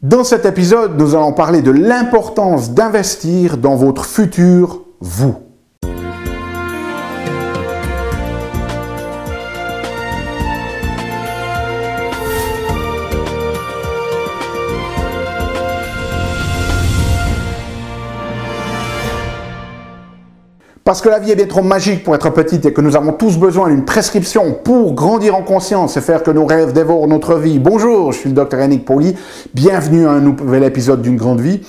Dans cet épisode, nous allons parler de l'importance d'investir dans votre futur vous. Parce que la vie est bien trop magique pour être petite et que nous avons tous besoin d'une prescription pour grandir en conscience et faire que nos rêves dévorent notre vie. Bonjour, je suis le Dr Yannick Pauly. Bienvenue à un nouvel épisode d'une grande vie.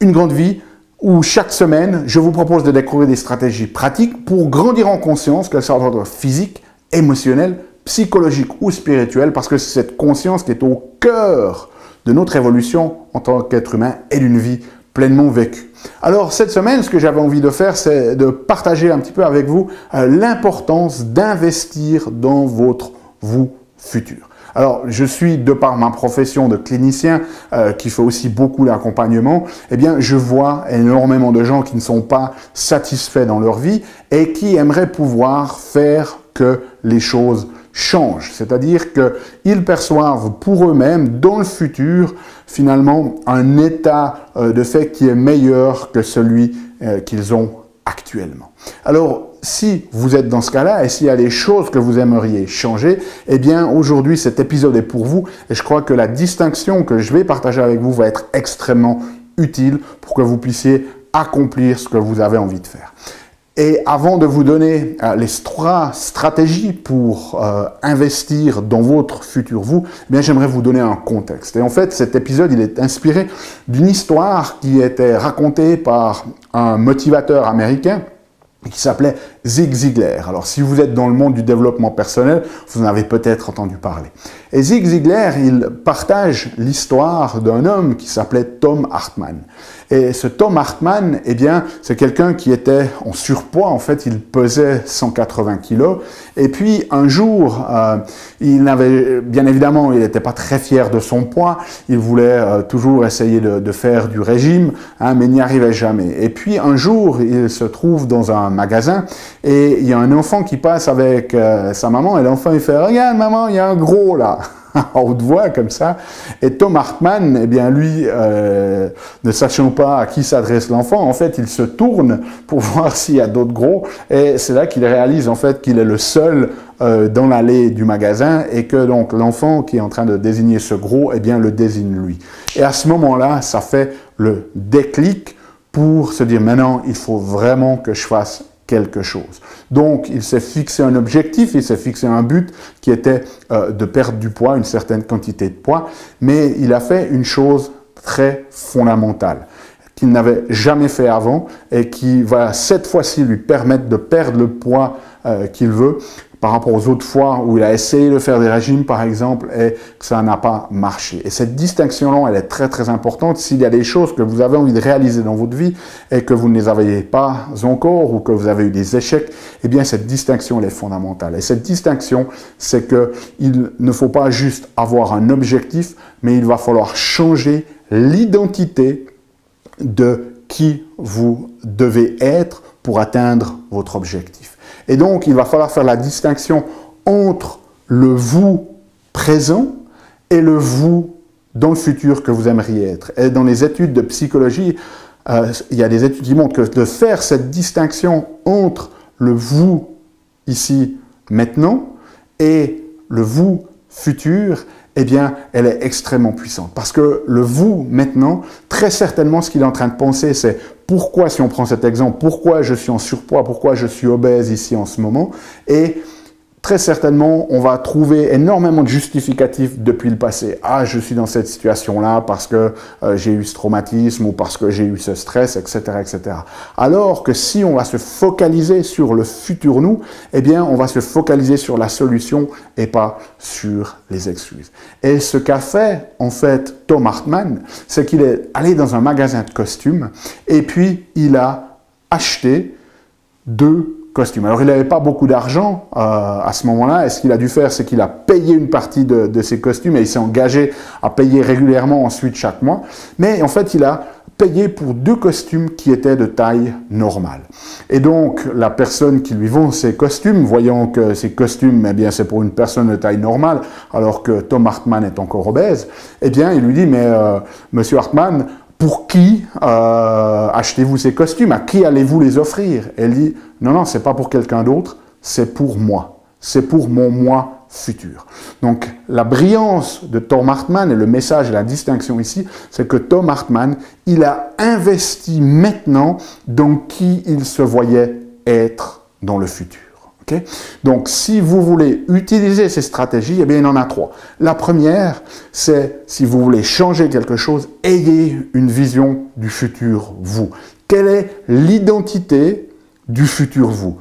Une grande vie où chaque semaine, je vous propose de découvrir des stratégies pratiques pour grandir en conscience, qu'elles soient d'ordre physique, émotionnel, psychologique ou spirituel, parce que c'est cette conscience qui est au cœur de notre évolution en tant qu'être humain et d'une vie pleinement vécu. Alors cette semaine, ce que j'avais envie de faire, c'est de partager un petit peu avec vous l'importance d'investir dans votre vous futur. Alors je suis, de par ma profession de clinicien, qui fait aussi beaucoup d'accompagnement, eh bien je vois énormément de gens qui ne sont pas satisfaits dans leur vie et qui aimeraient pouvoir faire que les choses changent. C'est-à-dire qu'ils perçoivent pour eux-mêmes, dans le futur, finalement, un état de fait qui est meilleur que celui qu'ils ont actuellement. Alors, si vous êtes dans ce cas-là et s'il y a des choses que vous aimeriez changer, eh bien, aujourd'hui, cet épisode est pour vous et je crois que la distinction que je vais partager avec vous va être extrêmement utile pour que vous puissiez accomplir ce que vous avez envie de faire. Et avant de vous donner les 3 stratégies pour investir dans votre futur vous, eh bien j'aimerais vous donner un contexte. Et en fait, cet épisode, il est inspiré d'une histoire qui était racontée par un motivateur américain qui s'appelait Zig Ziglar. Alors, si vous êtes dans le monde du développement personnel, vous en avez peut-être entendu parler. Et Zig Ziglar, il partage l'histoire d'un homme qui s'appelait Tom Hartman. Et ce Tom Hartman, eh bien, c'est quelqu'un qui était en surpoids. En fait, il pesait 180 kilos. Et puis, un jour, il n'avait, bien évidemment, il n'était pas très fier de son poids. Il voulait toujours essayer de faire du régime, hein, mais n'y arrivait jamais. Et puis, un jour, il se trouve dans un magasin et il y a un enfant qui passe avec sa maman et l'enfant il fait « Regarde maman, il y a un gros là !» à haute voix comme ça. Et Tom Hartman, eh bien lui, ne sachant pas à qui s'adresse l'enfant, en fait il se tourne pour voir s'il y a d'autres gros et c'est là qu'il réalise en fait qu'il est le seul dans l'allée du magasin et que donc l'enfant qui est en train de désigner ce gros, eh bien le désigne lui. Et à ce moment-là, ça fait le déclic pour se dire maintenant il faut vraiment que je fasse quelque chose. Donc, il s'est fixé un objectif, il s'est fixé un but qui était de perdre du poids, une certaine quantité de poids, mais il a fait une chose très fondamentale qu'il n'avait jamais fait avant et qui va cette fois-ci lui permettre de perdre le poids qu'il veut par rapport aux autres fois où il a essayé de faire des régimes, par exemple, et que ça n'a pas marché. Et cette distinction-là, elle est très très importante. S'il y a des choses que vous avez envie de réaliser dans votre vie et que vous ne les avez pas encore ou que vous avez eu des échecs, eh bien cette distinction, elle est fondamentale. Et cette distinction, c'est qu'il ne faut pas juste avoir un objectif, mais il va falloir changer l'identité de qui vous devez être pour atteindre votre objectif. Et donc, il va falloir faire la distinction entre le vous présent et le vous dans le futur que vous aimeriez être. Et dans les études de psychologie, il y a des études qui montrent que de faire cette distinction entre le vous ici, maintenant, et le vous futur, eh bien, elle est extrêmement puissante. Parce que le vous, maintenant, très certainement, ce qu'il est en train de penser, c'est pourquoi, si on prend cet exemple, pourquoi je suis en surpoids, pourquoi je suis obèse ici en ce moment, et très certainement, on va trouver énormément de justificatifs depuis le passé. Ah, je suis dans cette situation-là parce que j'ai eu ce traumatisme ou parce que j'ai eu ce stress, etc., etc. Alors que si on va se focaliser sur le futur nous, eh bien, on va se focaliser sur la solution et pas sur les excuses. Et ce qu'a fait, en fait, Tom Hartman, c'est qu'il est allé dans un magasin de costumes et puis il a acheté 2 costumes. Alors, il n'avait pas beaucoup d'argent à ce moment-là. Et ce qu'il a dû faire, c'est qu'il a payé une partie de ses costumes et il s'est engagé à payer régulièrement ensuite chaque mois. Mais en fait, il a payé pour 2 costumes qui étaient de taille normale. Et donc, la personne qui lui vend ces costumes, voyant que ces costumes, eh bien, c'est pour une personne de taille normale, alors que Thom Hartmann est encore obèse, eh bien, il lui dit, mais Monsieur Hartmann, pour qui achetez-vous ces costumes? À qui allez-vous les offrir? Et elle dit, non, non, c'est pas pour quelqu'un d'autre, c'est pour moi. C'est pour mon moi futur. Donc, la brillance de Thom Hartmann et le message et la distinction ici, c'est que Thom Hartmann, il a investi maintenant dans qui il se voyait être dans le futur. Okay? Donc, si vous voulez utiliser ces stratégies, eh bien, il y en a 3. La première, c'est si vous voulez changer quelque chose, ayez une vision du futur vous. Quelle est l'identité du futur vous?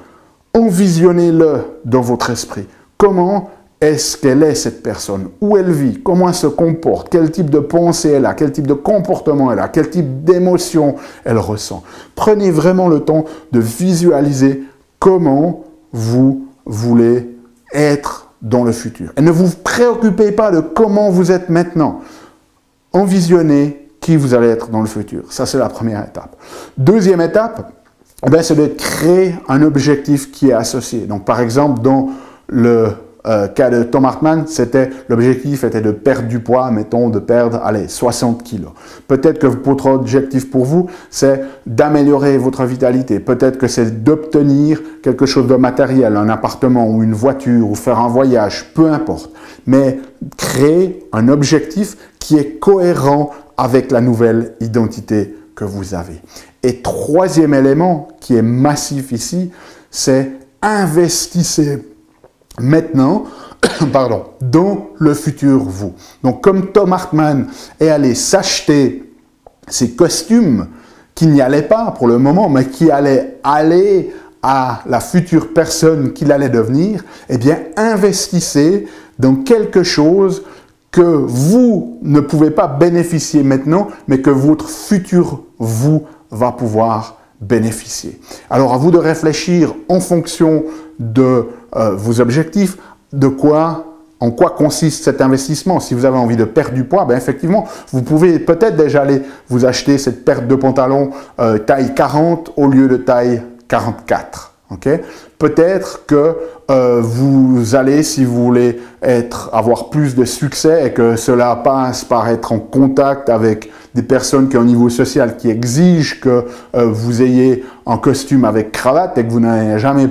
Envisionnez-le dans votre esprit. Comment est-ce qu'elle est cette personne? Où elle vit? Comment elle se comporte? Quel type de pensée elle a? Quel type de comportement elle a? Quel type d'émotion elle ressent? Prenez vraiment le temps de visualiser comment vous voulez être dans le futur. Et ne vous préoccupez pas de comment vous êtes maintenant. Envisionnez qui vous allez être dans le futur. Ça, c'est la première étape. Deuxième étape, c'est de créer un objectif qui est associé. Donc, par exemple, dans le cas de Thom Hartmann, l'objectif était de perdre du poids, mettons de perdre, 60 kilos. Peut-être que votre objectif pour vous, c'est d'améliorer votre vitalité. Peut-être que c'est d'obtenir quelque chose de matériel, un appartement ou une voiture ou faire un voyage, peu importe. Mais créer un objectif qui est cohérent avec la nouvelle identité que vous avez. Et troisième élément qui est massif ici, c'est investissez maintenant dans le futur vous. Donc comme Thom Hartmann est allé s'acheter ces costumes qui n'y allaient pas pour le moment, mais qui allaient aller à la future personne qu'il allait devenir, eh bien investissez dans quelque chose que vous ne pouvez pas bénéficier maintenant, mais que votre futur vous va pouvoir bénéficier. Alors à vous de réfléchir en fonction de vos objectifs, en quoi consiste cet investissement. Si vous avez envie de perdre du poids, effectivement, vous pouvez peut-être déjà aller vous acheter cette paire de pantalons taille 40 au lieu de taille 44. Okay? Peut-être que vous allez, si vous voulez avoir plus de succès et que cela passe par être en contact avec des personnes qui ont un niveau social qui exige que vous ayez un costume avec cravate et que vous n'avez jamais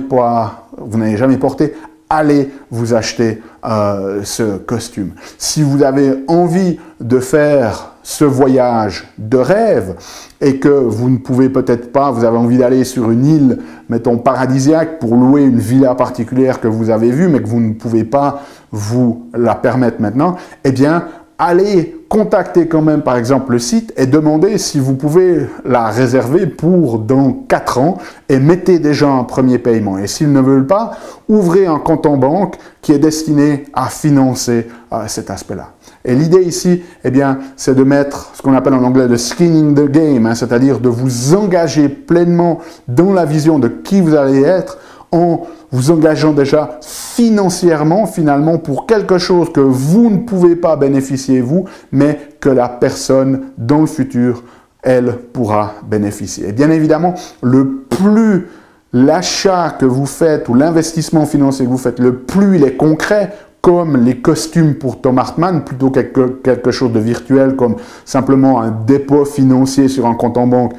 porté, allez vous acheter ce costume. Si vous avez envie de faire ce voyage de rêve et que vous ne pouvez peut-être pas, vous avez envie d'aller sur une île, mettons paradisiaque, pour louer une villa particulière que vous avez vue mais que vous ne pouvez pas vous la permettre maintenant, eh bien, allez contacter quand même par exemple le site et demandez si vous pouvez la réserver pour dans 4 ans et mettez déjà un premier paiement. Et s'ils ne veulent pas, ouvrez un compte en banque qui est destiné à financer cet aspect-là. Et l'idée ici, eh bien, c'est de mettre ce qu'on appelle en anglais le skin in the game, c'est-à-dire de vous engager pleinement dans la vision de qui vous allez être en vous engageant déjà financièrement, finalement, pour quelque chose que vous ne pouvez pas bénéficier vous, mais que la personne dans le futur, elle, pourra bénéficier. Et bien évidemment, le plus l'achat que vous faites ou l'investissement financier que vous faites, le plus il est concret, comme les costumes pour Thom Hartmann, plutôt quelque chose de virtuel, comme simplement un dépôt financier sur un compte en banque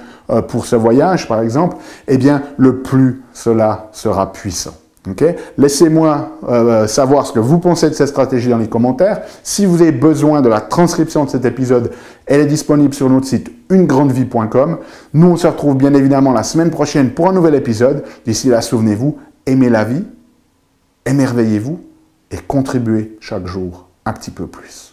pour ce voyage, par exemple, eh bien, le plus cela sera puissant. Okay? Laissez-moi savoir ce que vous pensez de cette stratégie dans les commentaires. Si vous avez besoin de la transcription de cet épisode, elle est disponible sur notre site unegrandevie.com. Nous, on se retrouve bien évidemment la semaine prochaine pour un nouvel épisode. D'ici là, souvenez-vous, aimez la vie, émerveillez-vous et contribuez chaque jour un petit peu plus.